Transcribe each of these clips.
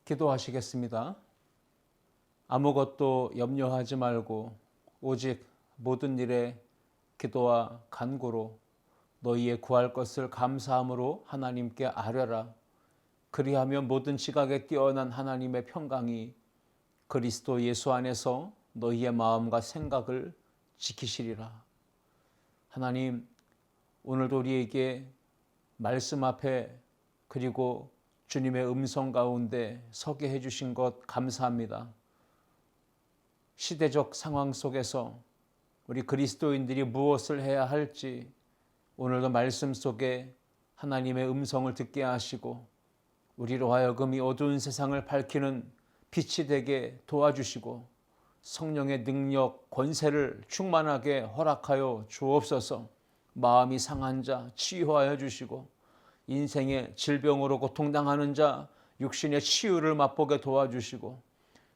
기도하시겠습니다. 아무것도 염려하지 말고 오직 모든 일에 기도와 간구로 너희의 구할 것을 감사함으로 하나님께 아뢰라. 그리하면 모든 지각에 뛰어난 하나님의 평강이 그리스도 예수 안에서 너희의 마음과 생각을 지키시리라. 하나님, 오늘도 우리에게 말씀 앞에 그리고 주님의 음성 가운데 서게 해주신 것 감사합니다. 시대적 상황 속에서 우리 그리스도인들이 무엇을 해야 할지 오늘도 말씀 속에 하나님의 음성을 듣게 하시고 우리로 하여금 이 어두운 세상을 밝히는 빛이 되게 도와주시고 성령의 능력, 권세를 충만하게 허락하여 주옵소서. 마음이 상한 자 치유하여 주시고 인생의 질병으로 고통당하는 자 육신의 치유를 맛보게 도와주시고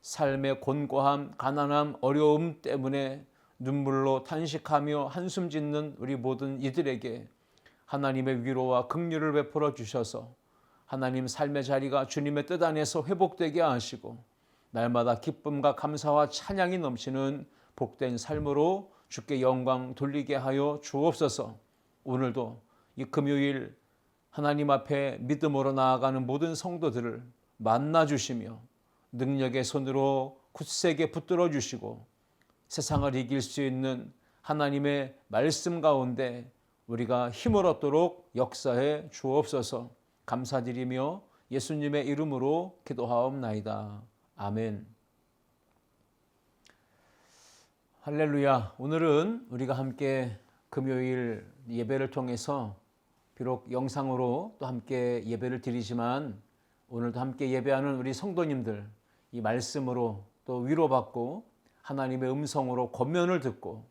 삶의 곤고함, 가난함, 어려움 때문에 눈물로 탄식하며 한숨 짓는 우리 모든 이들에게 하나님의 위로와 긍휼을 베풀어 주셔서 하나님 삶의 자리가 주님의 뜻 안에서 회복되게 하시고 날마다 기쁨과 감사와 찬양이 넘치는 복된 삶으로 주께 영광 돌리게 하여 주옵소서. 오늘도 이 금요일 하나님 앞에 믿음으로 나아가는 모든 성도들을 만나 주시며 능력의 손으로 굳세게 붙들어 주시고 세상을 이길 수 있는 하나님의 말씀 가운데 우리가 힘을 얻도록 역사해 주옵소서. 감사드리며 예수님의 이름으로 기도하옵나이다. 아멘. 할렐루야. 오늘은 우리가 함께 금요일 예배를 통해서 비록 영상으로 또 함께 예배를 드리지만 오늘도 함께 예배하는 우리 성도님들 이 말씀으로 또 위로받고 하나님의 음성으로 권면을 듣고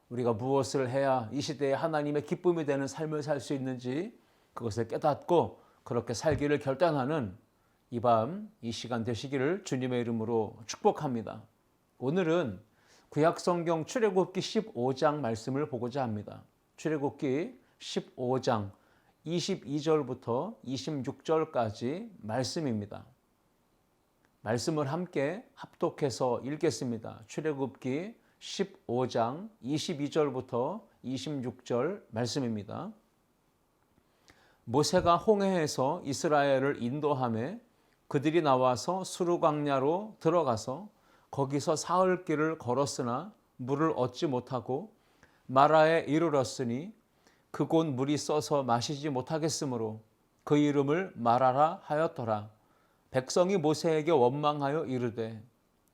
우리가 무엇을 해야 이 시대에 하나님의 기쁨이 되는 삶을 살 수 있는지 그것을 깨닫고 그렇게 살기를 결단하는 이 밤, 이 시간 되시기를 주님의 이름으로 축복합니다. 오늘은 구약성경 출애굽기 15장 말씀을 보고자 합니다. 출애굽기 15장 22절부터 26절까지 말씀입니다. 말씀을 함께 합독해서 읽겠습니다. 출애굽기 15장 22절부터 26절 말씀입니다. 모세가 홍해에서 이스라엘을 인도하며 그들이 나와서 수르 광야로 들어가서 거기서 사흘 길을 걸었으나 물을 얻지 못하고 마라에 이르렀으니 그곳 물이 써서 마시지 못하겠으므로 그 이름을 마라라 하였더라. 백성이 모세에게 원망하여 이르되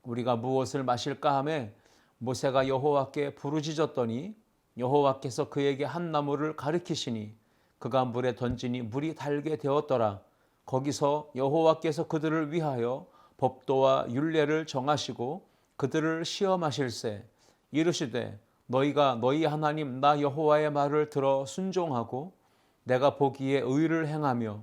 우리가 무엇을 마실까 하매 모세가 여호와께 부르짖었더니 여호와께서 그에게 한 나무를 가리키시니 그가 물에 던지니 물이 달게 되었더라. 거기서 여호와께서 그들을 위하여 법도와 율례를 정하시고 그들을 시험하실세 이르시되 너희가 너희 하나님 나 여호와의 말을 들어 순종하고 내가 보기에 의를 행하며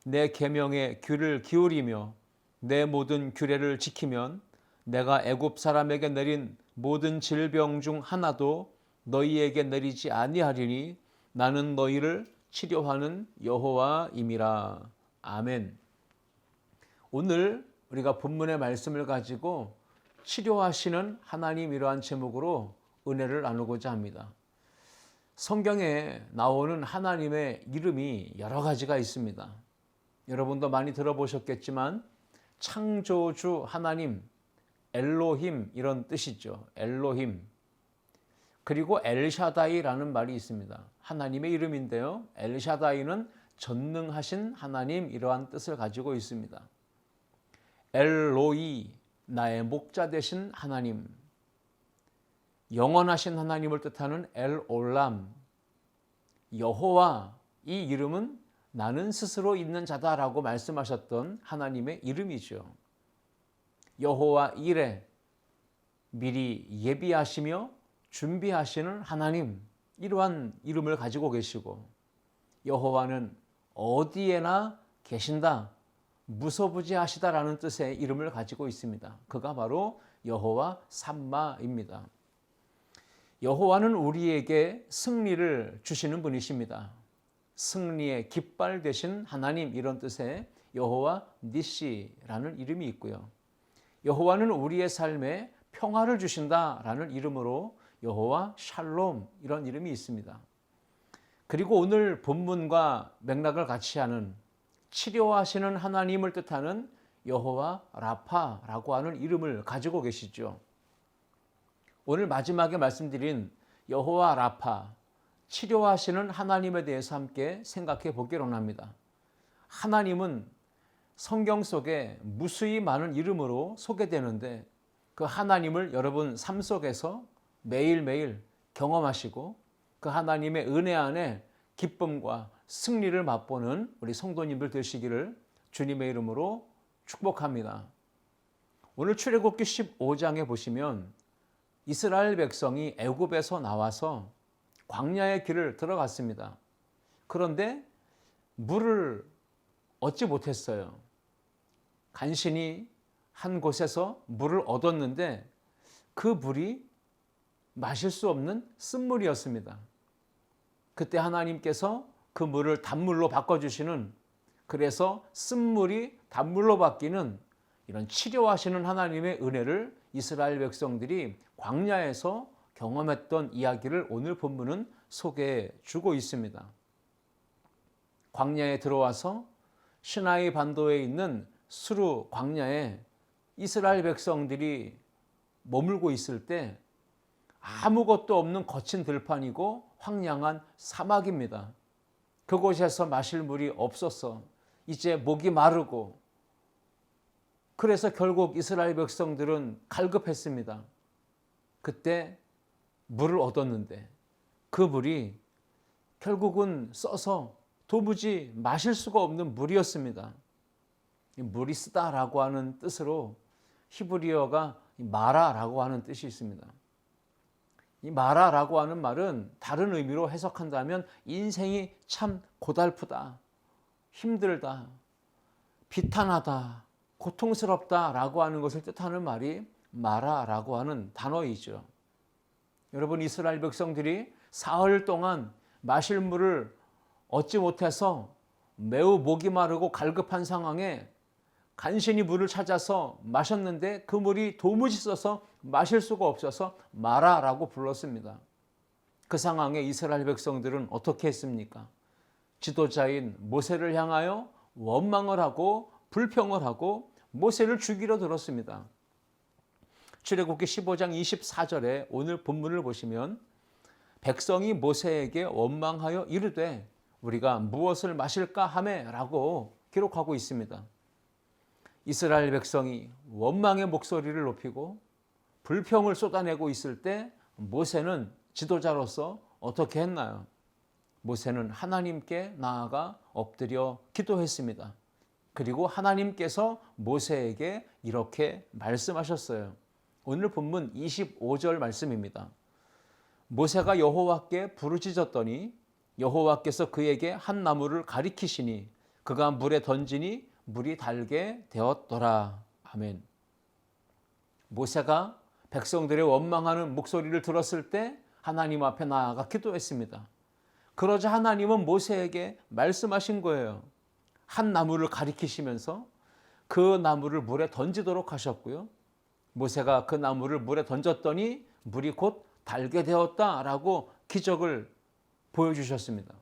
내 계명에 귀를 기울이며 내 모든 규례를 지키면 내가 애굽 사람에게 내린 모든 질병 중 하나도 너희에게 내리지 아니하리니 나는 너희를 치료하는 여호와임이라. 아멘. 오늘 우리가 본문의 말씀을 가지고 치료하시는 하나님 이러한 제목으로 은혜를 나누고자 합니다. 성경에 나오는 하나님의 이름이 여러 가지가 있습니다. 여러분도 많이 들어보셨겠지만 창조주 하나님, 엘로힘 이런 뜻이죠. 엘로힘. 그리고 엘샤다이라는 말이 있습니다. 하나님의 이름인데요. 엘샤다이는 전능하신 하나님 이러한 뜻을 가지고 있습니다. 엘로이, 나의 목자 되신 하나님. 영원하신 하나님을 뜻하는 엘올람. 여호와, 이 이름은 나는 스스로 있는 자다라고 말씀하셨던 하나님의 이름이죠. 여호와 이레, 미리 예비하시며 준비하시는 하나님, 이러한 이름을 가지고 계시고 여호와는 어디에나 계신다, 무소부지하시다라는 뜻의 이름을 가지고 있습니다. 그가 바로 여호와 삼마입니다. 여호와는 우리에게 승리를 주시는 분이십니다. 승리의 깃발 되신 하나님 이런 뜻의 여호와 니시라는 이름이 있고요. 여호와는 우리의 삶에 평화를 주신다라는 이름으로 여호와 샬롬 이런 이름이 있습니다. 그리고 오늘 본문과 맥락을 같이 하는 치료하시는 하나님을 뜻하는 여호와 라파라고 하는 이름을 가지고 계시죠. 오늘 마지막에 말씀드린 여호와 라파, 치료하시는 하나님에 대해서 함께 생각해 보기로 합니다. 하나님은 성경 속에 무수히 많은 이름으로 소개되는데 그 하나님을 여러분 삶 속에서 매일매일 경험하시고 그 하나님의 은혜 안에 기쁨과 승리를 맛보는 우리 성도님들 되시기를 주님의 이름으로 축복합니다. 오늘 출애굽기 15장에 보시면 이스라엘 백성이 애굽에서 나와서 광야의 길을 들어갔습니다. 그런데 물을 얻지 못했어요. 간신히 한 곳에서 물을 얻었는데 그 물이 마실 수 없는 쓴물이었습니다. 그때 하나님께서 그 물을 단물로 바꿔주시는, 그래서 쓴물이 단물로 바뀌는 이런 치료하시는 하나님의 은혜를 이스라엘 백성들이 광야에서 경험했던 이야기를 오늘 본문은 소개해 주고 있습니다. 광야에 들어와서 시나이 반도에 있는 수르 광야에 이스라엘 백성들이 머물고 있을 때 아무것도 없는 거친 들판이고 황량한 사막입니다. 그곳에서 마실 물이 없어서 이제 목이 마르고, 그래서 결국 이스라엘 백성들은 갈급했습니다. 그때 물을 얻었는데 그 물이 결국은 써서 도무지 마실 수가 없는 물이었습니다. 물이 쓰다라고 하는 뜻으로 히브리어가 마라라고 하는 뜻이 있습니다. 이 마라라고 하는 말은 다른 의미로 해석한다면 인생이 참 고달프다, 힘들다, 비탄하다, 고통스럽다라고 하는 것을 뜻하는 말이 마라라고 하는 단어이죠. 여러분, 이스라엘 백성들이 사흘 동안 마실 물을 얻지 못해서 매우 목이 마르고 갈급한 상황에 간신히 물을 찾아서 마셨는데 그 물이 도무지 써서 마실 수가 없어서 마라라고 불렀습니다. 그 상황에 이스라엘 백성들은 어떻게 했습니까? 지도자인 모세를 향하여 원망을 하고 불평을 하고 모세를 죽이려 들었습니다. 출애굽기 15장 24절에 오늘 본문을 보시면 백성이 모세에게 원망하여 이르되 우리가 무엇을 마실까 하매 라고 기록하고 있습니다. 이스라엘 백성이 원망의 목소리를 높이고 불평을 쏟아내고 있을 때 모세는 지도자로서 어떻게 했나요? 모세는 하나님께 나아가 엎드려 기도했습니다. 그리고 하나님께서 모세에게 이렇게 말씀하셨어요. 오늘 본문 25절 말씀입니다. 모세가 여호와께 부르짖었더니 여호와께서 그에게 한 나무를 가리키시니 그가 물에 던지니 물이 달게 되었더라. 아멘. 모세가 백성들의 원망하는 목소리를 들었을 때 하나님 앞에 나아가 기도했습니다. 그러자 하나님은 모세에게 말씀하신 거예요. 한 나무를 가리키시면서 그 나무를 물에 던지도록 하셨고요. 모세가 그 나무를 물에 던졌더니 물이 곧 달게 되었다라고 기적을 보여주셨습니다.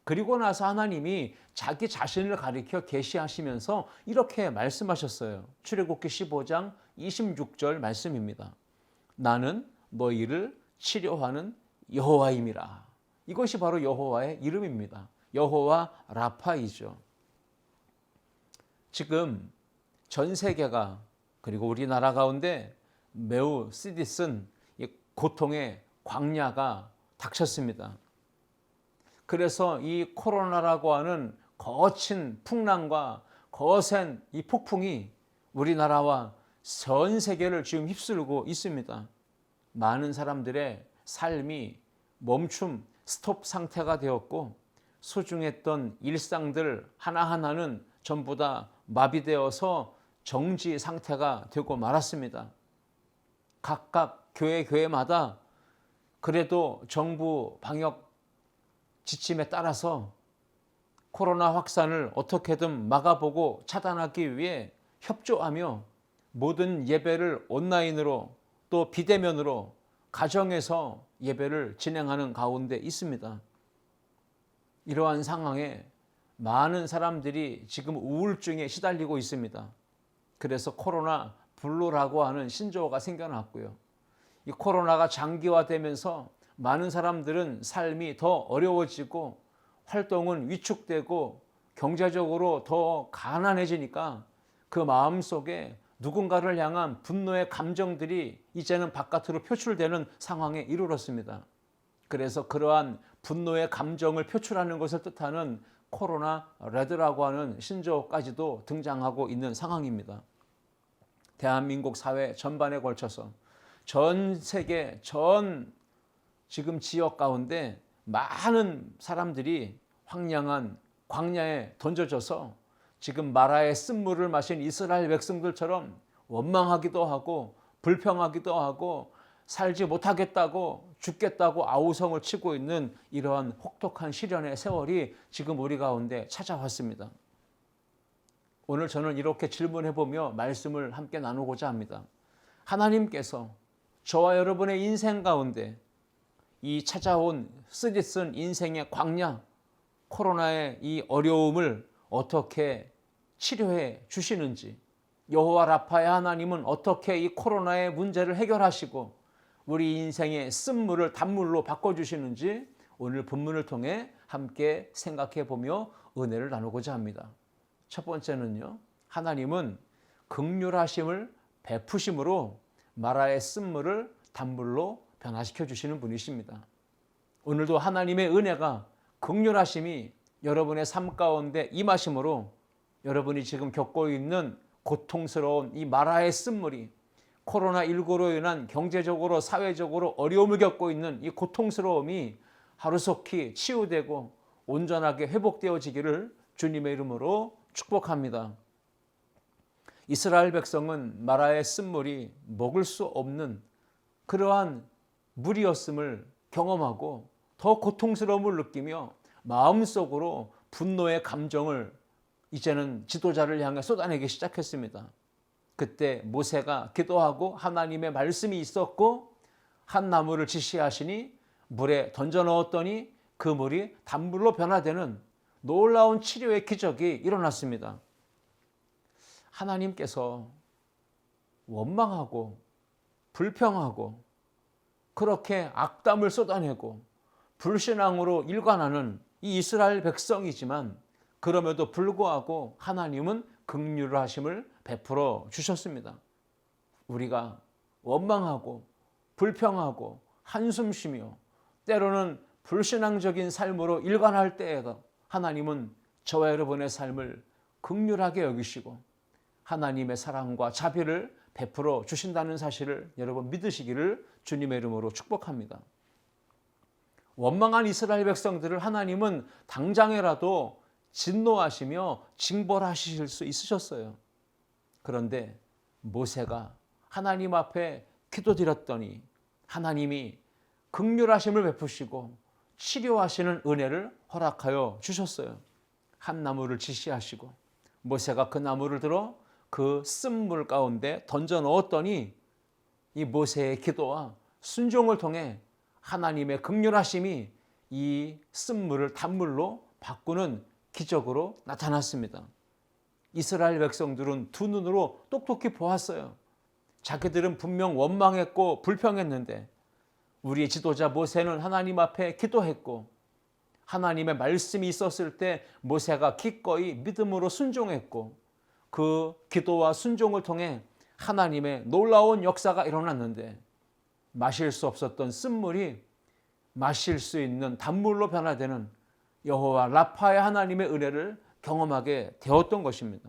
그리고 나서 하나님이 자기 자신을 가리켜 계시하시면서 이렇게 말씀하셨어요. 출애굽기 15장 26절 말씀입니다. 나는 너희를 치료하는 여호와임이라. 이것이 바로 여호와의 이름입니다. 여호와 라파이죠. 지금 전 세계가 그리고 우리나라 가운데 매우 쓰디쓴 고통의 광야가 닥쳤습니다. 그래서 이 코로나라고 하는 거친 풍랑과 거센 이 폭풍이 우리나라와 전 세계를 지금 휩쓸고 있습니다. 많은 사람들의 삶이 멈춤, 스톱 상태가 되었고 소중했던 일상들 하나하나는 전부 다 마비되어서 정지 상태가 되고 말았습니다. 각각 교회마다 그래도 정부 방역 지침에 따라서 코로나 확산을 어떻게든 막아보고 차단하기 위해 협조하며 모든 예배를 온라인으로 또 비대면으로 가정에서 예배를 진행하는 가운데 있습니다. 이러한 상황에 많은 사람들이 지금 우울증에 시달리고 있습니다. 그래서 코로나 블루라고 하는 신조어가 생겨났고요. 이 코로나가 장기화되면서 많은 사람들은 삶이 더 어려워지고 활동은 위축되고 경제적으로 더 가난해지니까 그 마음속에 누군가를 향한 분노의 감정들이 이제는 바깥으로 표출되는 상황에 이르렀습니다. 그래서 그러한 분노의 감정을 표출하는 것을 뜻하는 코로나 레드라고 하는 신조어까지도 등장하고 있는 상황입니다. 대한민국 사회 전반에 걸쳐서 전 세계 전 지금 지역 가운데 많은 사람들이 황량한 광야에 던져져서 지금 마라의 쓴물을 마신 이스라엘 백성들처럼 원망하기도 하고 불평하기도 하고 살지 못하겠다고 죽겠다고 아우성을 치고 있는 이러한 혹독한 시련의 세월이 지금 우리 가운데 찾아왔습니다. 오늘 저는 이렇게 질문해보며 말씀을 함께 나누고자 합니다. 하나님께서 저와 여러분의 인생 가운데 이 찾아온 쓰디쓴 인생의 광야, 코로나의 이 어려움을 어떻게 치료해 주시는지, 여호와 라파의 하나님은 어떻게 이 코로나의 문제를 해결하시고 우리 인생의 쓴물을 단물로 바꿔주시는지 오늘 본문을 통해 함께 생각해 보며 은혜를 나누고자 합니다. 첫 번째는요, 하나님은 긍휼하심을 베푸심으로 마라의 쓴물을 단물로 변화시켜 주시는 분이십니다. 오늘도 하나님의 은혜가 긍휼하심이 여러분의 삶 가운데 임하심으로 여러분이 지금 겪고 있는 고통스러운 이 마라의 쓴물이 코로나19로 인한 경제적으로 사회적으로 어려움을 겪고 있는 이 고통스러움이 하루속히 치유되고 온전하게 회복되어지기를 주님의 이름으로 축복합니다. 이스라엘 백성은 마라의 쓴물이 먹을 수 없는 그러한 물이었음을 경험하고 더 고통스러움을 느끼며 마음속으로 분노의 감정을 이제는 지도자를 향해 쏟아내기 시작했습니다. 그때 모세가 기도하고 하나님의 말씀이 있었고 한 나무를 지시하시니 물에 던져 넣었더니 그 물이 단물로 변화되는 놀라운 치료의 기적이 일어났습니다. 하나님께서 원망하고 불평하고 그렇게 악담을 쏟아내고 불신앙으로 일관하는 이 이스라엘 백성이지만 그럼에도 불구하고 하나님은 긍휼하심을 베풀어 주셨습니다. 우리가 원망하고 불평하고 한숨 쉬며 때로는 불신앙적인 삶으로 일관할 때에도 하나님은 저와 여러분의 삶을 긍휼하게 여기시고 하나님의 사랑과 자비를 베풀어 주신다는 사실을 여러분 믿으시기를 주님의 이름으로 축복합니다. 원망한 이스라엘 백성들을 하나님은 당장에라도 진노하시며 징벌하실 수 있으셨어요. 그런데 모세가 하나님 앞에 기도드렸더니 하나님이 긍휼하심을 베푸시고 치료하시는 은혜를 허락하여 주셨어요. 한 나무를 지시하시고 모세가 그 나무를 들어 그 쓴물 가운데 던져 넣었더니 이 모세의 기도와 순종을 통해 하나님의 긍휼하심이 이 쓴물을 단물로 바꾸는 기적으로 나타났습니다. 이스라엘 백성들은 두 눈으로 똑똑히 보았어요. 자기들은 분명 원망했고 불평했는데 우리의 지도자 모세는 하나님 앞에 기도했고 하나님의 말씀이 있었을 때 모세가 기꺼이 믿음으로 순종했고 그 기도와 순종을 통해 하나님의 놀라운 역사가 일어났는데 마실 수 없었던 쓴물이 마실 수 있는 단물로 변화되는 여호와 라파의 하나님의 은혜를 경험하게 되었던 것입니다.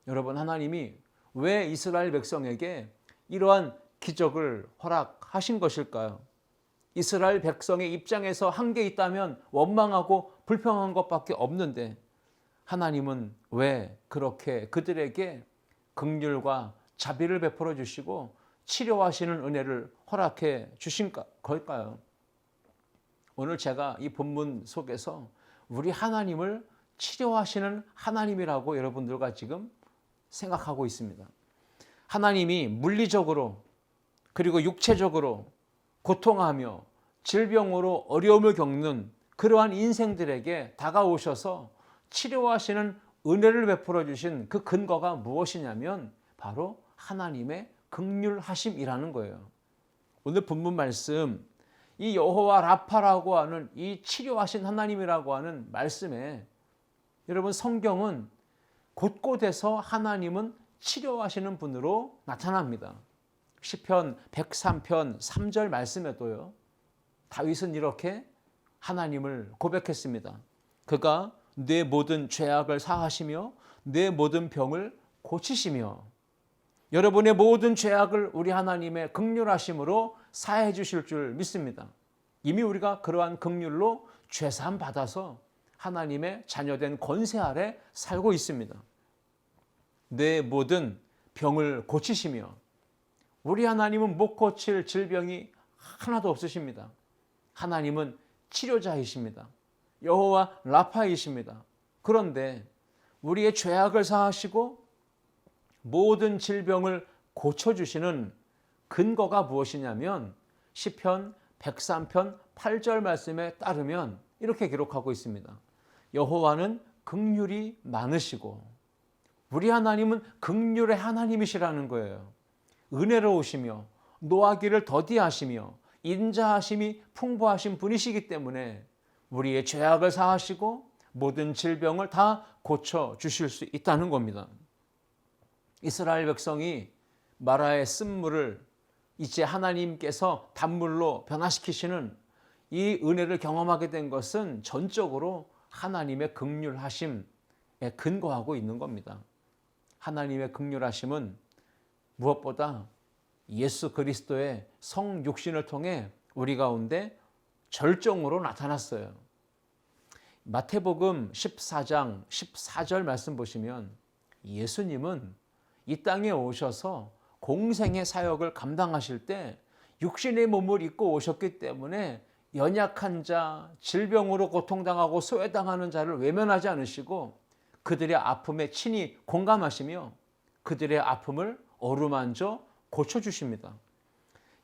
여러분, 하나님이 왜 이스라엘 백성에게 이러한 기적을 허락하신 것일까요? 이스라엘 백성의 입장에서 한 게 있다면 원망하고 불평한 것밖에 없는데 하나님은 왜 그렇게 그들에게 긍휼과 자비를 베풀어 주시고 치료하시는 은혜를 허락해 주신 걸까요? 오늘 제가 이 본문 속에서 우리 하나님을 치료하시는 하나님이라고 여러분들과 지금 생각하고 있습니다. 하나님이 물리적으로 그리고 육체적으로 고통하며 질병으로 어려움을 겪는 그러한 인생들에게 다가오셔서 치료하시는 은혜를 베풀어 주신 그 근거가 무엇이냐면 바로 하나님의 긍휼하심이라는 거예요. 오늘 본문 말씀, 이 여호와 라파라고 하는 이 치료하신 하나님이라고 하는 말씀에 여러분 성경은 곳곳에서 하나님은 치료하시는 분으로 나타납니다. 시편 103편 3절 말씀에도요. 다윗은 이렇게 하나님을 고백했습니다. 그가 내 모든 죄악을 사하시며 내 모든 병을 고치시며 여러분의 모든 죄악을 우리 하나님의 긍휼하심으로 사해 주실 줄 믿습니다. 이미 우리가 그러한 긍휼로 죄사함 받아서 하나님의 자녀된 권세 아래 살고 있습니다. 내 모든 병을 고치시며 우리 하나님은 못 고칠 질병이 하나도 없으십니다. 하나님은 치료자이십니다. 여호와 라파이십니다. 그런데 우리의 죄악을 사하시고 모든 질병을 고쳐주시는 근거가 무엇이냐면 시편 103편 8절 말씀에 따르면 이렇게 기록하고 있습니다. 여호와는 긍휼이 많으시고 우리 하나님은 긍휼의 하나님이시라는 거예요. 은혜로우시며 노하기를 더디하시며 인자하심이 풍부하신 분이시기 때문에 우리의 죄악을 사하시고 모든 질병을 다 고쳐주실 수 있다는 겁니다. 이스라엘 백성이 마라의 쓴물을 이제 하나님께서 단물로 변화시키시는 이 은혜를 경험하게 된 것은 전적으로 하나님의 긍휼하심에 근거하고 있는 겁니다. 하나님의 긍휼하심은 무엇보다 예수 그리스도의 성육신을 통해 우리 가운데 절정으로 나타났어요. 마태복음 14장 14절 말씀 보시면 예수님은 이 땅에 오셔서 공생의 사역을 감당하실 때 육신의 몸을 입고 오셨기 때문에 연약한 자, 질병으로 고통당하고 소외당하는 자를 외면하지 않으시고 그들의 아픔에 친히 공감하시며 그들의 아픔을 어루만져 고쳐주십니다.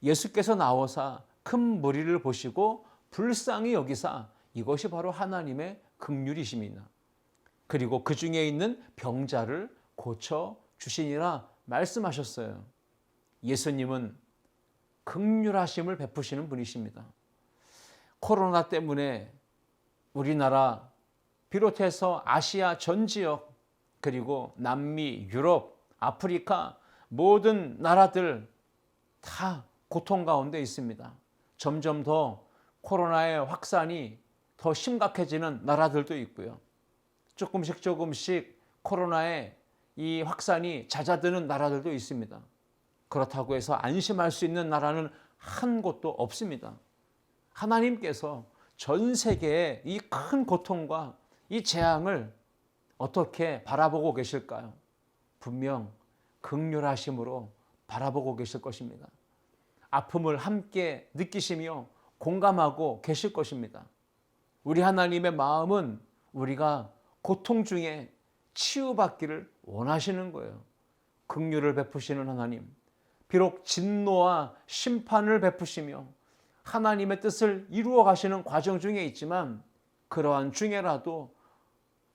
예수께서 나오사 큰 무리를 보시고 불쌍히 여기사 이것이 바로 하나님의 긍휼이십니다. 그리고 그 중에 있는 병자를 고쳐주시니라 말씀하셨어요. 예수님은 긍휼하심을 베푸시는 분이십니다. 코로나 때문에 우리나라 비롯해서 아시아 전 지역 그리고 남미, 유럽, 아프리카 모든 나라들 다 고통 가운데 있습니다. 점점 더 코로나의 확산이 더 심각해지는 나라들도 있고요. 조금씩 코로나의 이 확산이 잦아드는 나라들도 있습니다. 그렇다고 해서 안심할 수 있는 나라는 한 곳도 없습니다. 하나님께서 전 세계의 이 큰 고통과 이 재앙을 어떻게 바라보고 계실까요? 분명 긍휼하심으로 바라보고 계실 것입니다. 아픔을 함께 느끼시며 공감하고 계실 것입니다. 우리 하나님의 마음은 우리가 고통 중에 치유받기를 원하시는 거예요. 긍휼을 베푸시는 하나님, 비록 진노와 심판을 베푸시며 하나님의 뜻을 이루어 가시는 과정 중에 있지만 그러한 중에라도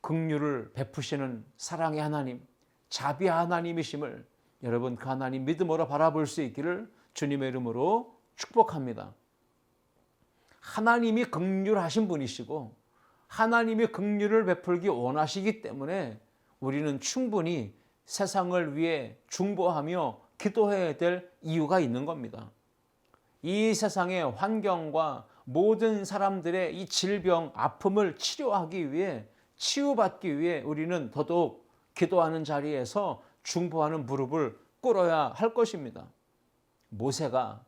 긍휼을 베푸시는 사랑의 하나님, 자비 하나님이심을 여러분 그 하나님 믿음으로 바라볼 수 있기를 주님의 이름으로 축복합니다. 하나님이 긍휼하신 분이시고 하나님이 긍휼을 베풀기 원하시기 때문에 우리는 충분히 세상을 위해 중보하며 기도해야 될 이유가 있는 겁니다. 이 세상의 환경과 모든 사람들의 이 질병, 아픔을 치료하기 위해 치유받기 위해 우리는 더더욱 기도하는 자리에서 중보하는 무릎을 꿇어야 할 것입니다. 모세가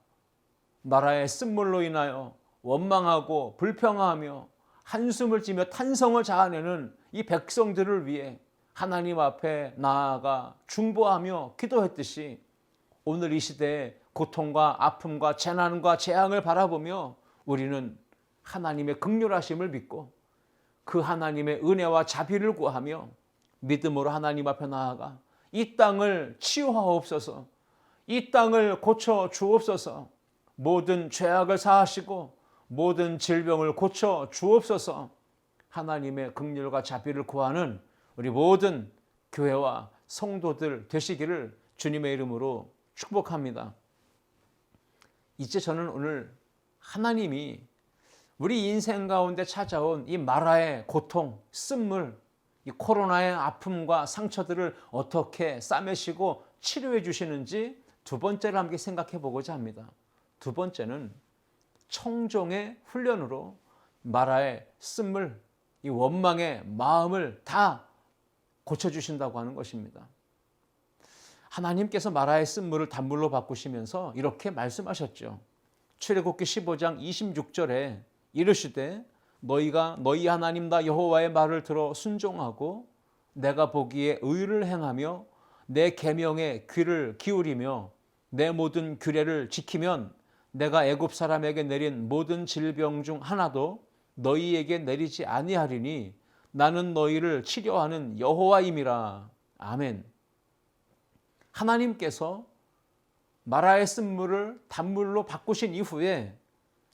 나라의 쓴물로 인하여 원망하고 불평하며 한숨을 찌며 탄성을 자아내는 이 백성들을 위해 하나님 앞에 나아가 중보하며 기도했듯이 오늘 이 시대의 고통과 아픔과 재난과 재앙을 바라보며 우리는 하나님의 긍휼하심을 믿고 그 하나님의 은혜와 자비를 구하며 믿음으로 하나님 앞에 나아가 이 땅을 치유하옵소서, 이 땅을 고쳐 주옵소서, 모든 죄악을 사하시고 모든 질병을 고쳐 주옵소서, 하나님의 긍휼과 자비를 구하는 우리 모든 교회와 성도들 되시기를 주님의 이름으로 축복합니다. 이제 저는 오늘 하나님이 우리 인생 가운데 찾아온 이 마라의 고통, 쓴물, 이 코로나의 아픔과 상처들을 어떻게 싸매시고 치료해 주시는지 두 번째를 함께 생각해 보고자 합니다. 두 번째는 청종의 훈련으로 마라의 쓴물, 이 원망의 마음을 다 고쳐주신다고 하는 것입니다. 하나님께서 마라의 쓴물을 단물로 바꾸시면서 이렇게 말씀하셨죠. 출애굽기 15장 26절에 이르시되 너희가 너희 하나님 나 여호와의 말을 들어 순종하고 내가 보기에 의를 행하며 내 계명에 귀를 기울이며 내 모든 규례를 지키면 내가 애굽 사람에게 내린 모든 질병 중 하나도 너희에게 내리지 아니하리니 나는 너희를 치료하는 여호와임이라. 아멘. 하나님께서 마라의 쓴물을 단물로 바꾸신 이후에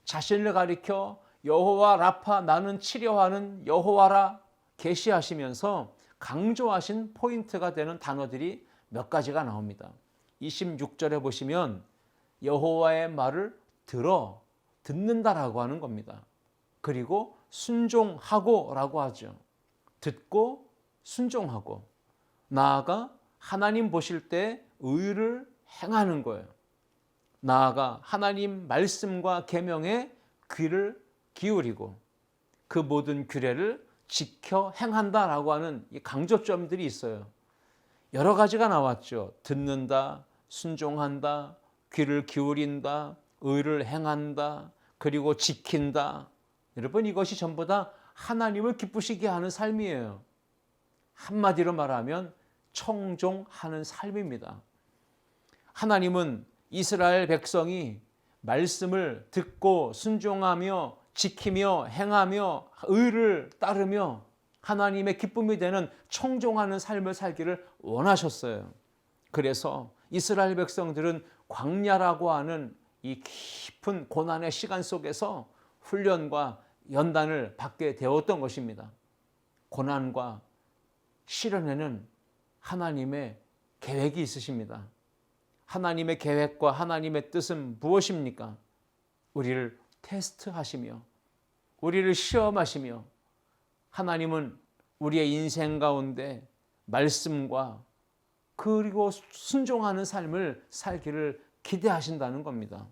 자신을 가리켜 여호와 라파, 나는 치료하는 여호와라 계시하시면서 강조하신 포인트가 되는 단어들이 몇 가지가 나옵니다. 26절에 보시면 여호와의 말을 듣는다라고 하는 겁니다. 그리고 순종하고라고 하죠. 듣고 순종하고 나아가 하나님 보실 때 의를 행하는 거예요. 나아가 하나님 말씀과 계명에 귀를 기울이고 그 모든 규례를 지켜 행한다라고 하는 이 강조점들이 있어요. 여러 가지가 나왔죠. 듣는다, 순종한다, 귀를 기울인다, 의를 행한다, 그리고 지킨다. 여러분, 이것이 전부 다 하나님을 기쁘시게 하는 삶이에요. 한마디로 말하면 청종하는 삶입니다. 하나님은 이스라엘 백성이 말씀을 듣고 순종하며 지키며 행하며 의를 따르며 하나님의 기쁨이 되는 청종하는 삶을 살기를 원하셨어요. 그래서 이스라엘 백성들은 광야라고 하는 이 깊은 고난의 시간 속에서 훈련과 연단을 받게 되었던 것입니다. 고난과 시련에는 하나님의 계획이 있으십니다. 하나님의 계획과 하나님의 뜻은 무엇입니까? 우리를 테스트하시며 우리를 시험하시며 하나님은 우리의 인생 가운데 말씀과 그리고 순종하는 삶을 살기를 기대하신다는 겁니다.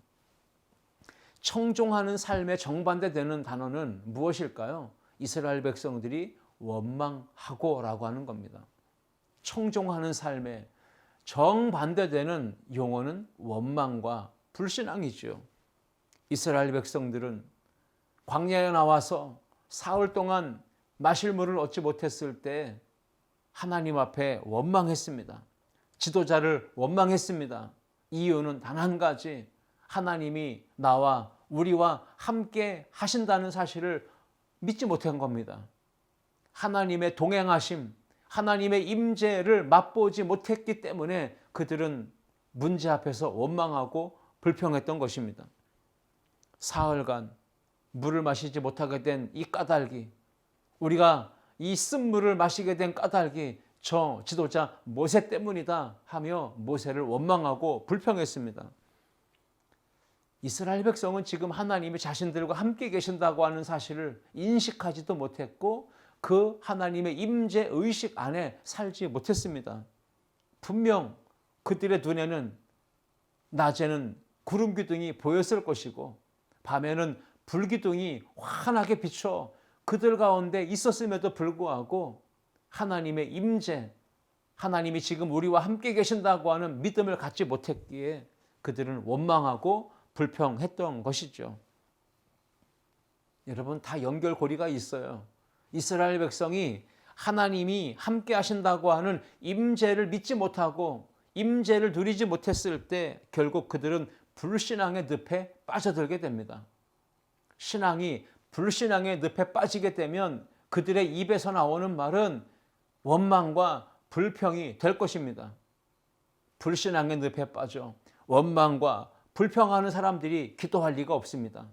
청종하는 삶의 정반대되는 단어는 무엇일까요? 이스라엘 백성들이 원망하고라고 하는 겁니다. 청종하는 삶의 정반대되는 용어는 원망과 불신앙이죠. 이스라엘 백성들은 광야에 나와서 사흘 동안 마실 물을 얻지 못했을 때 하나님 앞에 원망했습니다. 지도자를 원망했습니다. 이유는 단 한 가지, 하나님이 나와 우리와 함께 하신다는 사실을 믿지 못한 겁니다. 하나님의 동행하심, 하나님의 임재를 맛보지 못했기 때문에 그들은 문제 앞에서 원망하고 불평했던 것입니다. 사흘간 물을 마시지 못하게 된 이 까닭이, 우리가 이 쓴물을 마시게 된 까닭이 저 지도자 모세 때문이다 하며 모세를 원망하고 불평했습니다. 이스라엘 백성은 지금 하나님이 자신들과 함께 계신다고 하는 사실을 인식하지도 못했고 그 하나님의 임재 의식 안에 살지 못했습니다. 분명 그들의 눈에는 낮에는 구름 기둥이 보였을 것이고 밤에는 불 기둥이 환하게 비춰 그들 가운데 있었음에도 불구하고 하나님의 임재, 하나님이 지금 우리와 함께 계신다고 하는 믿음을 갖지 못했기에 그들은 원망하고 불평했던 것이죠. 여러분, 다 연결고리가 있어요. 이스라엘 백성이 하나님이 함께 하신다고 하는 임재를 믿지 못하고 임재를 누리지 못했을 때 결국 그들은 불신앙의 늪에 빠져들게 됩니다. 신앙이 불신앙의 늪에 빠지게 되면 그들의 입에서 나오는 말은 원망과 불평이 될 것입니다. 불신앙의 늪에 빠져 원망과 불평하는 사람들이 기도할 리가 없습니다.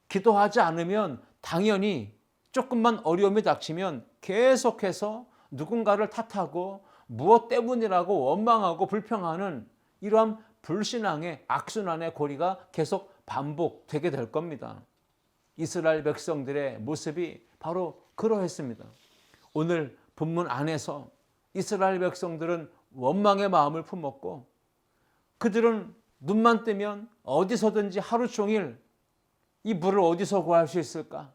기도하지 않으면 당연히 조금만 어려움이 닥치면 계속해서 누군가를 탓하고 무엇 때문이라고 원망하고 불평하는 이러한 불신앙의 악순환의 고리가 계속 반복되게 될 겁니다. 이스라엘 백성들의 모습이 바로 그러했습니다. 오늘 본문 안에서 이스라엘 백성들은 원망의 마음을 품었고 그들은 눈만 뜨면 어디서든지 하루 종일 이 물을 어디서 구할 수 있을까?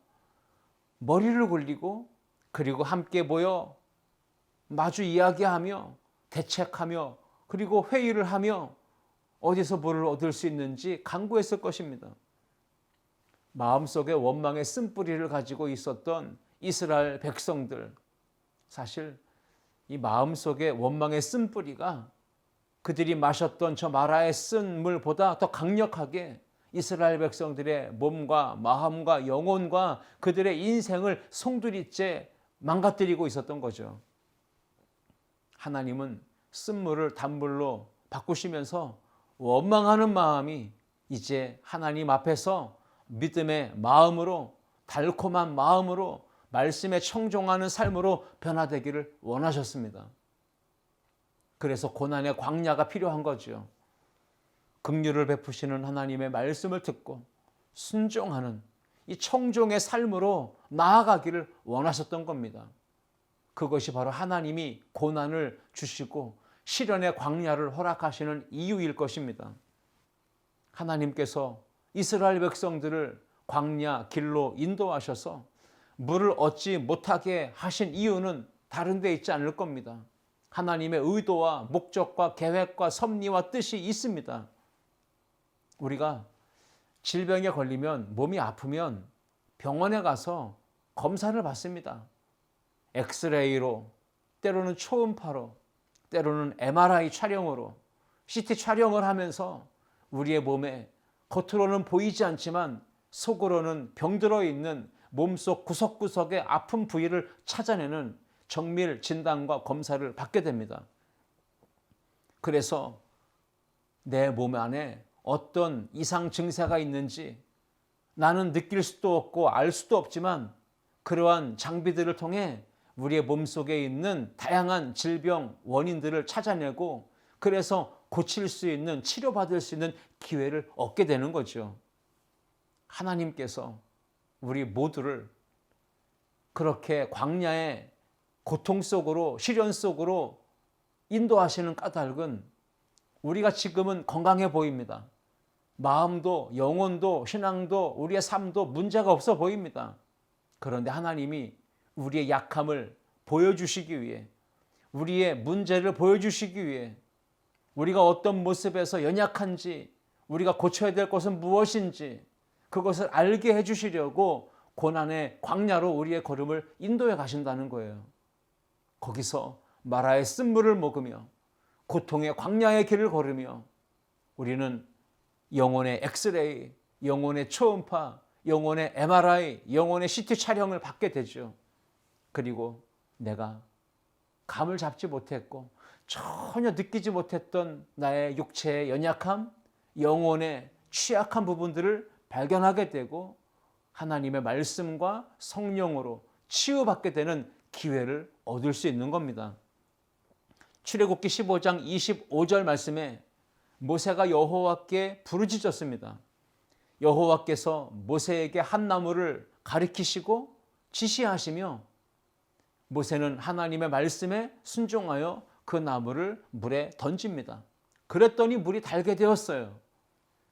머리를 굴리고 그리고 함께 모여 마주 이야기하며 대책하며 그리고 회의를 하며 어디서 물을 얻을 수 있는지 간구했을 것입니다. 마음속에 원망의 쓴뿌리를 가지고 있었던 이스라엘 백성들, 사실 이 마음속에 원망의 쓴뿌리가 그들이 마셨던 저 마라의 쓴 물보다 더 강력하게 이스라엘 백성들의 몸과 마음과 영혼과 그들의 인생을 송두리째 망가뜨리고 있었던 거죠. 하나님은 쓴물을 단물로 바꾸시면서 원망하는 마음이 이제 하나님 앞에서 믿음의 마음으로, 달콤한 마음으로, 말씀에 청종하는 삶으로 변화되기를 원하셨습니다. 그래서 고난의 광야가 필요한 거죠. 긍휼을 베푸시는 하나님의 말씀을 듣고 순종하는 이 청종의 삶으로 나아가기를 원하셨던 겁니다. 그것이 바로 하나님이 고난을 주시고 시련의 광야를 허락하시는 이유일 것입니다. 하나님께서 이스라엘 백성들을 광야 길로 인도하셔서 물을 얻지 못하게 하신 이유는 다른 데 있지 않을 겁니다. 하나님의 의도와 목적과 계획과 섭리와 뜻이 있습니다. 우리가 질병에 걸리면, 몸이 아프면 병원에 가서 검사를 받습니다. 엑스레이로, 때로는 초음파로, 때로는 MRI 촬영으로, CT 촬영을 하면서 우리의 몸에 겉으로는 보이지 않지만 속으로는 병들어 있는 몸속 구석구석의 아픈 부위를 찾아내는 정밀 진단과 검사를 받게 됩니다. 그래서 내 몸 안에 어떤 이상 증세가 있는지 나는 느낄 수도 없고 알 수도 없지만 그러한 장비들을 통해 우리의 몸속에 있는 다양한 질병 원인들을 찾아내고 그래서 고칠 수 있는, 치료받을 수 있는 기회를 얻게 되는 거죠. 하나님께서 우리 모두를 그렇게 광야의 고통 속으로, 시련 속으로 인도하시는 까닭은 우리가 지금은 건강해 보입니다. 마음도, 영혼도, 신앙도, 우리의 삶도 문제가 없어 보입니다. 그런데 하나님이 우리의 약함을 보여주시기 위해, 우리의 문제를 보여주시기 위해, 우리가 어떤 모습에서 연약한지, 우리가 고쳐야 될 것은 무엇인지 그것을 알게 해주시려고 고난의 광야로 우리의 걸음을 인도해 가신다는 거예요. 거기서 마라의 쓴물을 먹으며 고통의 광야의 길을 걸으며 우리는 영혼의 엑스레이, 영혼의 초음파, 영혼의 MRI, 영혼의 CT 촬영을 받게 되죠. 그리고 내가 감을 잡지 못했고 전혀 느끼지 못했던 나의 육체의 연약함, 영혼의 취약한 부분들을 발견하게 되고 하나님의 말씀과 성령으로 치유받게 되는 기회를 얻을 수 있는 겁니다. 출애굽기 15장 25절 말씀에 모세가 여호와께 부르짖었습니다. 여호와께서 모세에게 한 나무를 가리키시고 지시하시며 모세는 하나님의 말씀에 순종하여 그 나무를 물에 던집니다. 그랬더니 물이 달게 되었어요.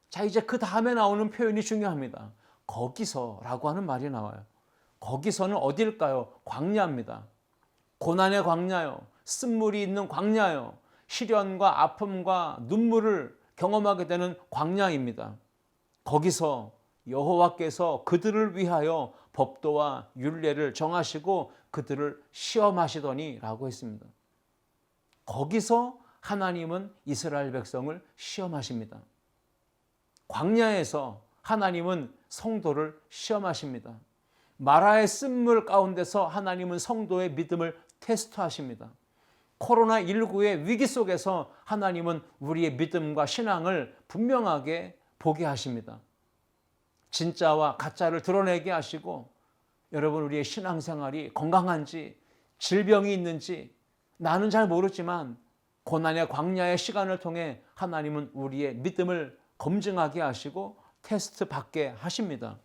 자, 이제 그 다음에 나오는 표현이 중요합니다. 거기서라고 하는 말이 나와요. 거기서는 어딜까요? 광야입니다. 고난의 광야요. 쓴물이 있는 광야요. 시련과 아픔과 눈물을 경험하게 되는 광야입니다. 거기서 여호와께서 그들을 위하여 법도와 율례를 정하시고 그들을 시험하시더니 라고 했습니다. 거기서 하나님은 이스라엘 백성을 시험하십니다. 광야에서 하나님은 성도를 시험하십니다. 마라의 쓴물 가운데서 하나님은 성도의 믿음을 테스트하십니다. 코로나19의 위기 속에서 하나님은 우리의 믿음과 신앙을 분명하게 보게 하십니다. 진짜와 가짜를 드러내게 하시고, 여러분, 우리의 신앙생활이 건강한지, 질병이 있는지 나는 잘 모르지만 고난의 광야의 시간을 통해 하나님은 우리의 믿음을 검증하게 하시고 테스트 받게 하십니다.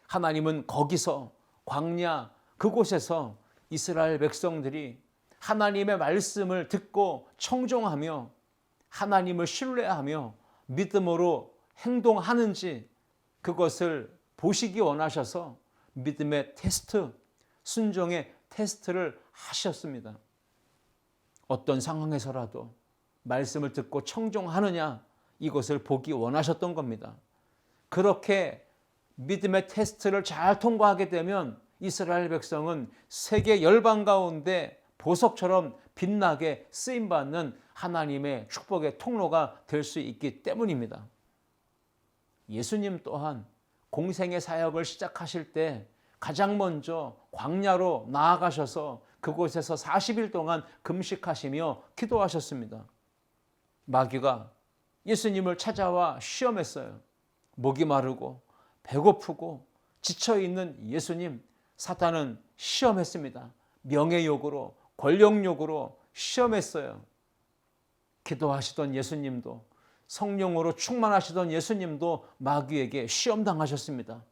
하나님은 거기서, 광야 그곳에서 이스라엘 백성들이 하나님의 말씀을 듣고 청종하며 하나님을 신뢰하며 믿음으로 행동하는지 그것을 보시기 원하셔서 믿음의 테스트, 순종의 테스트를 하셨습니다. 어떤 상황에서라도 말씀을 듣고 청종하느냐, 이것을 보기 원하셨던 겁니다. 그렇게 믿음의 테스트를 잘 통과하게 되면 이스라엘 백성은 세계 열방 가운데 보석처럼 빛나게 쓰임받는 하나님의 축복의 통로가 될 수 있기 때문입니다. 예수님 또한 공생의 사역을 시작하실 때 가장 먼저 광야로 나아가셔서 그곳에서 40일 동안 금식하시며 기도하셨습니다. 마귀가 예수님을 찾아와 시험했어요. 목이 마르고 배고프고 지쳐있는 예수님, 사탄은 시험했습니다. 명예욕으로, 권력욕으로 시험했어요. 기도하시던 예수님도, 성령으로 충만하시던 예수님도 마귀에게 시험당하셨습니다.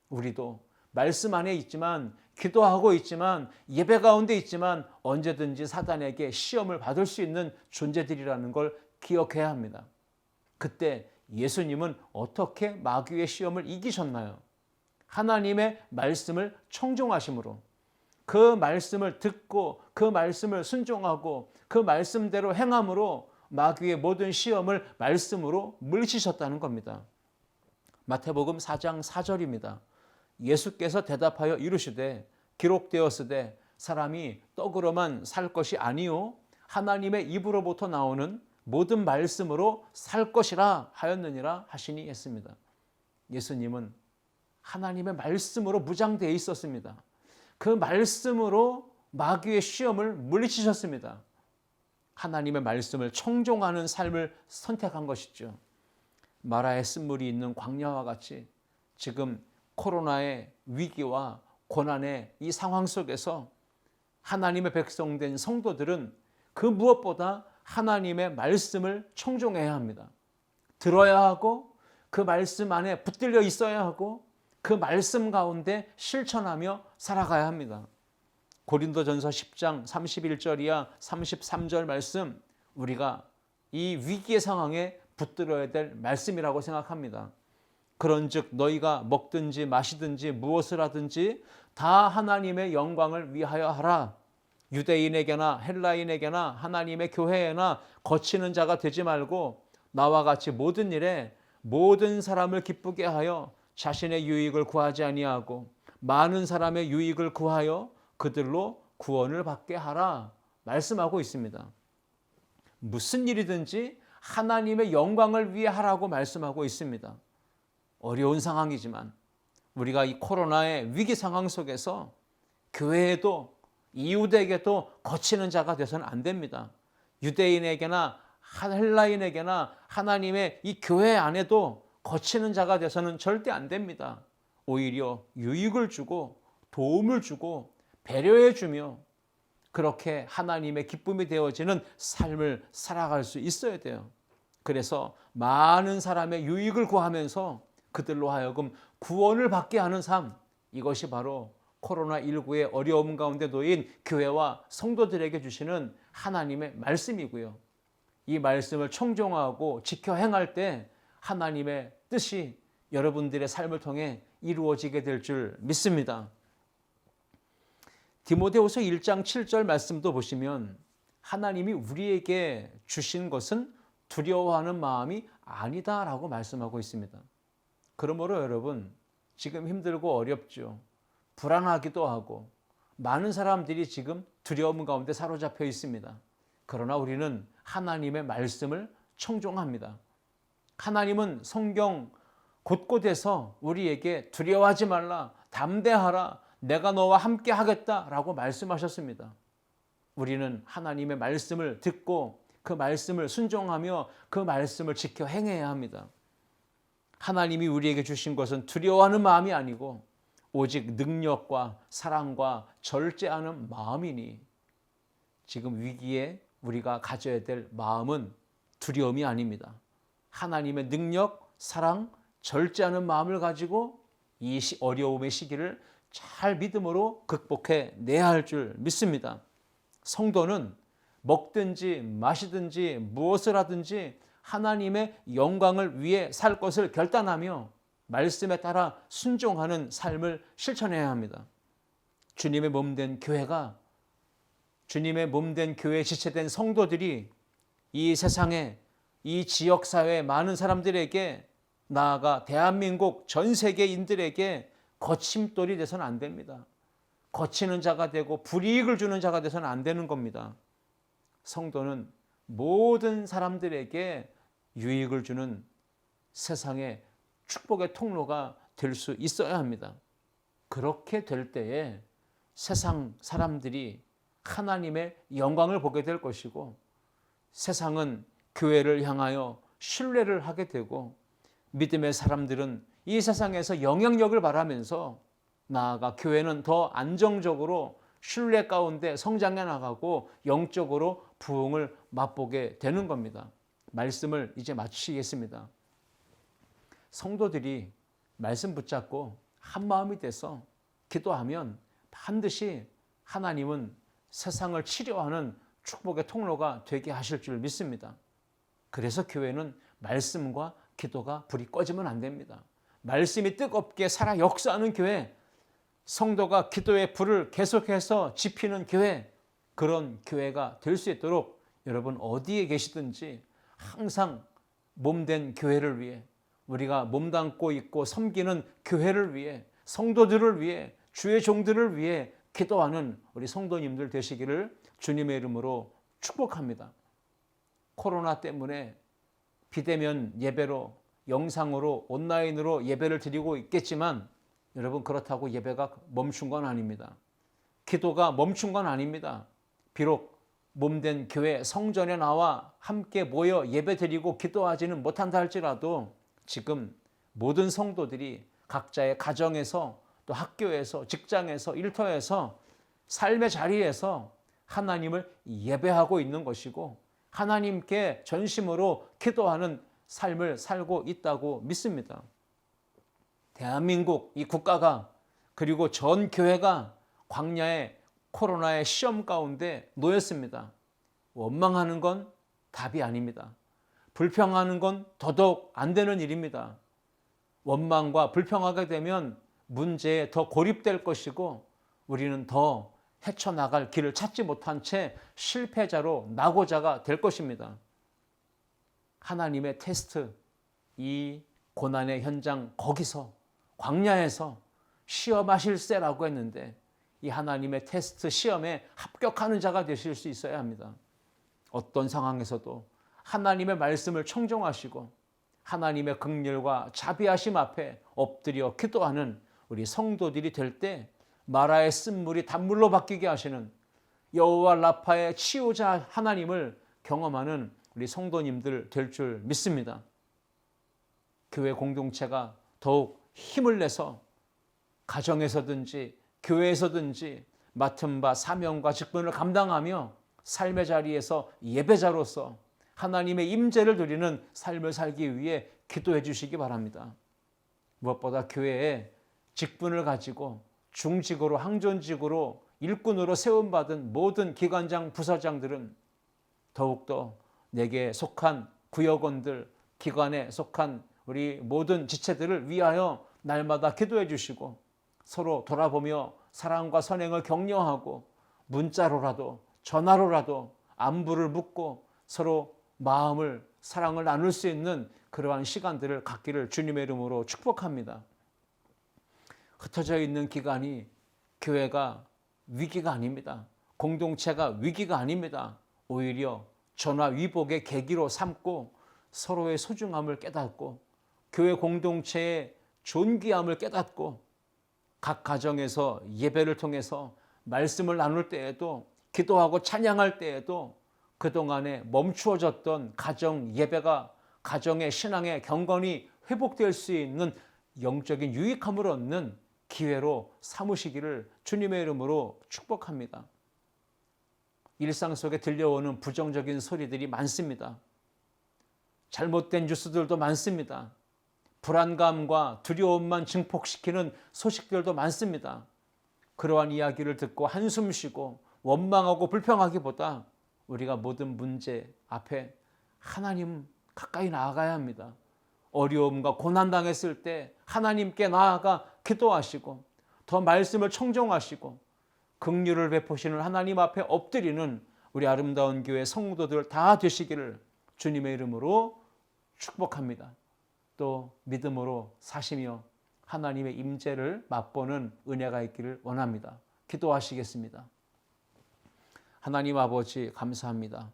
우리도 말씀 안에 있지만, 기도하고 있지만, 예배 가운데 있지만 언제든지 사단에게 시험을 받을 수 있는 존재들이라는 걸 기억해야 합니다. 그때 예수님은 어떻게 마귀의 시험을 이기셨나요? 하나님의 말씀을 청종하심으로, 그 말씀을 듣고 그 말씀을 순종하고 그 말씀대로 행함으로 마귀의 모든 시험을 말씀으로 물리치셨다는 겁니다. 마태복음 4장 4절입니다. 예수께서 대답하여 이르시되 기록되었으되 사람이 떡으로만 살 것이 아니요 하나님의 입으로부터 나오는 모든 말씀으로 살 것이라 하였느니라 하시니 했습니다. 예수님은 하나님의 말씀으로 무장되어 있었습니다. 그 말씀으로 마귀의 시험을 물리치셨습니다. 하나님의 말씀을 청종하는 삶을 선택한 것이죠. 마라의 쓴물이 있는 광야와 같이 지금 코로나의 위기와 고난의 이 상황 속에서 하나님의 백성된 성도들은 그 무엇보다 하나님의 말씀을 청종해야 합니다. 들어야 하고 그 말씀 안에 붙들려 있어야 하고 그 말씀 가운데 실천하며 살아가야 합니다. 고린도전서 10장 31절이야 33절 말씀, 우리가 이 위기의 상황에 붙들어야 될 말씀이라고 생각합니다. 그런즉 너희가 먹든지 마시든지 무엇을 하든지 다 하나님의 영광을 위하여 하라. 유대인에게나 헬라인에게나 하나님의 교회에나 거치는 자가 되지 말고 나와 같이 모든 일에 모든 사람을 기쁘게 하여 자신의 유익을 구하지 아니하고 많은 사람의 유익을 구하여 그들로 구원을 받게 하라 말씀하고 있습니다. 무슨 일이든지 하나님의 영광을 위해 하라고 말씀하고 있습니다. 어려운 상황이지만 우리가 이 코로나의 위기 상황 속에서 교회에도 이웃에게도 거치는 자가 되서는 안 됩니다. 유대인에게나 헬라인에게나 하나님의 이 교회 안에도 거치는 자가 되서는 절대 안 됩니다. 오히려 유익을 주고 도움을 주고 배려해 주며 그렇게 하나님의 기쁨이 되어지는 삶을 살아갈 수 있어야 돼요. 그래서 많은 사람의 유익을 구하면서 그들로 하여금 구원을 받게 하는 삶, 이것이 바로 코로나19의 어려움 가운데 놓인 교회와 성도들에게 주시는 하나님의 말씀이고요. 이 말씀을 청종하고 지켜 행할 때 하나님의 뜻이 여러분들의 삶을 통해 이루어지게 될 줄 믿습니다. 디모데후서 1장 7절 말씀도 보시면 하나님이 우리에게 주신 것은 두려워하는 마음이 아니다라고 말씀하고 있습니다. 그러므로 여러분, 지금 힘들고 어렵죠. 불안하기도 하고 많은 사람들이 지금 두려움 가운데 사로잡혀 있습니다. 그러나 우리는 하나님의 말씀을 청종합니다. 하나님은 성경 곳곳에서 우리에게 두려워하지 말라, 담대하라. 내가 너와 함께 하겠다라고 말씀하셨습니다. 우리는 하나님의 말씀을 듣고 그 말씀을 순종하며 그 말씀을 지켜 행해야 합니다. 하나님이 우리에게 주신 것은 두려워하는 마음이 아니고 오직 능력과 사랑과 절제하는 마음이니, 지금 위기에 우리가 가져야 될 마음은 두려움이 아닙니다. 하나님의 능력, 사랑, 절제하는 마음을 가지고 이 어려움의 시기를 잘 믿음으로 극복해 내야 할 줄 믿습니다. 성도는 먹든지 마시든지 무엇을 하든지 하나님의 영광을 위해 살 것을 결단하며 말씀에 따라 순종하는 삶을 실천해야 합니다. 주님의 몸된 교회가, 주님의 몸된 교회에 지체된 성도들이 이 세상에, 이 지역사회 많은 사람들에게, 나아가 대한민국 전 세계인들에게 거침돌이 돼서는 안 됩니다. 거치는 자가 되고 불이익을 주는 자가 돼서는 안 되는 겁니다. 성도는 모든 사람들에게 유익을 주는 세상의 축복의 통로가 될 수 있어야 합니다. 그렇게 될 때에 세상 사람들이 하나님의 영광을 보게 될 것이고, 세상은 교회를 향하여 신뢰를 하게 되고, 믿음의 사람들은 이 세상에서 영향력을 바라면서 나아가 교회는 더 안정적으로 신뢰 가운데 성장해 나가고 영적으로 부흥을 맛보게 되는 겁니다. 말씀을 이제 마치겠습니다. 성도들이 말씀 붙잡고 한 마음이 돼서 기도하면 반드시 하나님은 세상을 치료하는 축복의 통로가 되게 하실 줄 믿습니다. 그래서 교회는 말씀과 기도가 불이 꺼지면 안 됩니다. 말씀이 뜨겁게 살아 역사하는 교회, 성도가 기도의 불을 계속해서 지피는 교회, 그런 교회가 될 수 있도록 여러분 어디에 계시든지 항상 몸된 교회를 위해, 우리가 몸담고 있고 섬기는 교회를 위해, 성도들을 위해, 주의 종들을 위해 기도하는 우리 성도님들 되시기를 주님의 이름으로 축복합니다. 코로나 때문에 비대면 예배로, 영상으로, 온라인으로 예배를 드리고 있겠지만 여러분, 그렇다고 예배가 멈춘 건 아닙니다. 기도가 멈춘 건 아닙니다. 비록 몸된 교회 성전에 나와 함께 모여 예배드리고 기도하지는 못한다 할지라도 지금 모든 성도들이 각자의 가정에서, 또 학교에서, 직장에서, 일터에서, 삶의 자리에서 하나님을 예배하고 있는 것이고 하나님께 전심으로 기도하는 삶을 살고 있다고 믿습니다. 대한민국 이 국가가, 그리고 전 교회가 광야의 코로나의 시험 가운데 놓였습니다. 원망하는 건 답이 아닙니다. 불평하는 건 더더욱 안 되는 일입니다. 원망과 불평하게 되면 문제에 더 고립될 것이고 우리는 더 헤쳐나갈 길을 찾지 못한 채 실패자로 낙오자가 될 것입니다. 하나님의 테스트, 이 고난의 현장, 거기서 광야에서 시험하실세라고 했는데 이 하나님의 테스트 시험에 합격하는 자가 되실 수 있어야 합니다. 어떤 상황에서도 하나님의 말씀을 청종하시고 하나님의 긍휼과 자비하심 앞에 엎드려 기도하는 우리 성도들이 될 때 마라의 쓴물이 단물로 바뀌게 하시는 여호와 라파의 치유자 하나님을 경험하는 우리 성도님들 될 줄 믿습니다. 교회 공동체가 더욱 힘을 내서 가정에서든지 교회에서든지 맡은 바 사명과 직분을 감당하며 삶의 자리에서 예배자로서 하나님의 임재를 누리는 삶을 살기 위해 기도해 주시기 바랍니다. 무엇보다 교회에 직분을 가지고 중직으로, 항존직으로, 일꾼으로 세움받은 모든 기관장, 부서장들은 더욱더 내게 속한 구역원들, 기관에 속한 우리 모든 지체들을 위하여 날마다 기도해 주시고 서로 돌아보며 사랑과 선행을 격려하고 문자로라도 전화로라도 안부를 묻고 서로 마음을, 사랑을 나눌 수 있는 그러한 시간들을 갖기를 주님의 이름으로 축복합니다. 흩어져 있는 기간이 교회가 위기가 아닙니다. 공동체가 위기가 아닙니다. 오히려 전화위복의 계기로 삼고 서로의 소중함을 깨닫고 교회 공동체의 존귀함을 깨닫고 각 가정에서 예배를 통해서 말씀을 나눌 때에도 기도하고 찬양할 때에도 그동안에 멈추어졌던 가정 예배가 가정의 신앙의 경건이 회복될 수 있는 영적인 유익함을 얻는 기회로 삼으시기를 주님의 이름으로 축복합니다. 일상 속에 들려오는 부정적인 소리들이 많습니다. 잘못된 뉴스들도 많습니다. 불안감과 두려움만 증폭시키는 소식들도 많습니다. 그러한 이야기를 듣고 한숨 쉬고 원망하고 불평하기보다 우리가 모든 문제 앞에 하나님 가까이 나아가야 합니다. 어려움과 고난 당했을 때 하나님께 나아가 기도하시고 더 말씀을 청종하시고 긍휼을 베푸시는 하나님 앞에 엎드리는 우리 아름다운 교회 성도들 다 되시기를 주님의 이름으로 축복합니다. 또 믿음으로 사시며 하나님의 임재를 맛보는 은혜가 있기를 원합니다. 기도하시겠습니다. 하나님 아버지 감사합니다.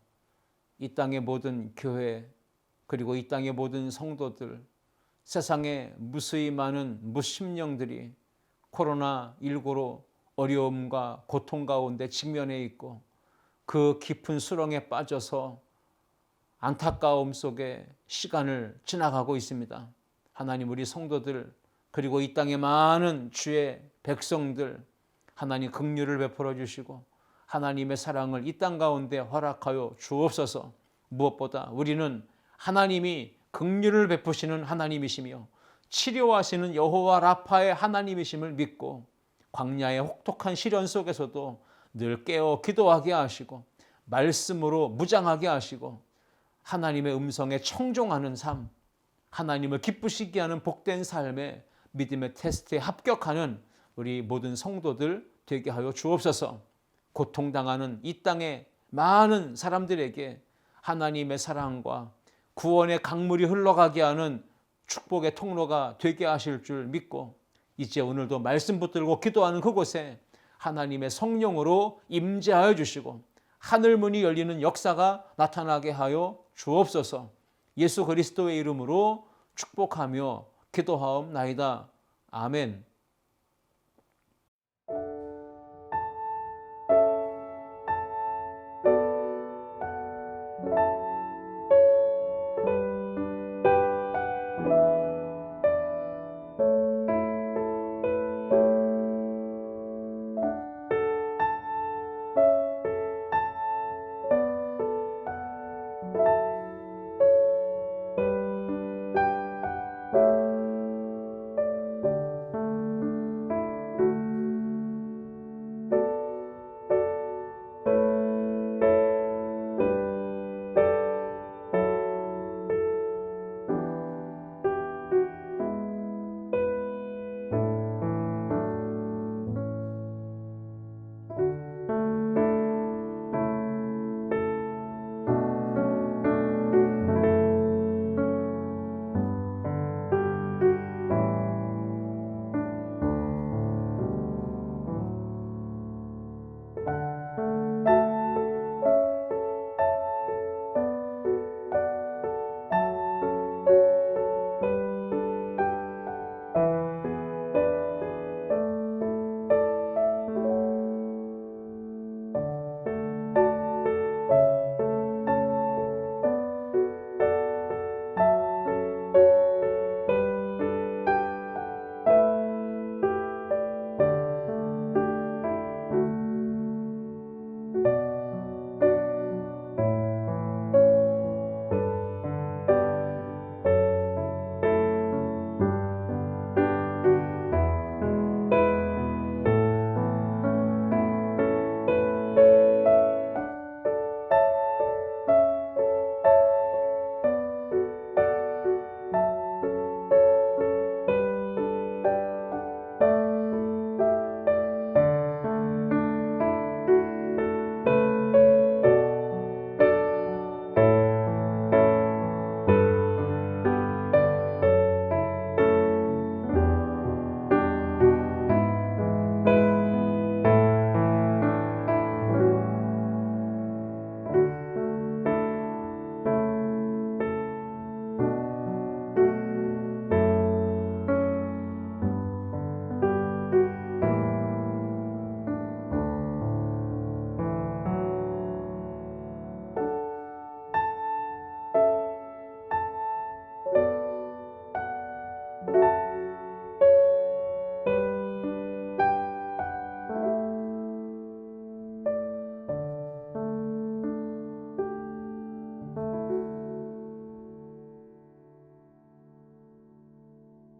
이 땅의 모든 교회 그리고 이 땅의 모든 성도들, 세상에 무수히 많은 무심령들이 코로나19로 어려움과 고통 가운데 직면해 있고 그 깊은 수렁에 빠져서 안타까움 속에 시간을 지나가고 있습니다. 하나님 우리 성도들 그리고 이 땅의 많은 주의 백성들 하나님 긍휼을 베풀어 주시고 하나님의 사랑을 이 땅 가운데 허락하여 주옵소서. 무엇보다 우리는 하나님이 긍휼을 베푸시는 하나님이시며 치료하시는 여호와 라파의 하나님이심을 믿고 광야의 혹독한 시련 속에서도 늘 깨어 기도하게 하시고 말씀으로 무장하게 하시고 하나님의 음성에 청종하는 삶, 하나님을 기쁘시게 하는 복된 삶에 믿음의 테스트에 합격하는 우리 모든 성도들 되게 하여 주옵소서. 고통당하는 이 땅의 많은 사람들에게 하나님의 사랑과 구원의 강물이 흘러가게 하는 축복의 통로가 되게 하실 줄 믿고 이제 오늘도 말씀 붙들고 기도하는 그곳에 하나님의 성령으로 임재하여 주시고 하늘문이 열리는 역사가 나타나게 하여 주옵소서. 예수 그리스도의 이름으로 축복하며 기도하옵나이다. 아멘.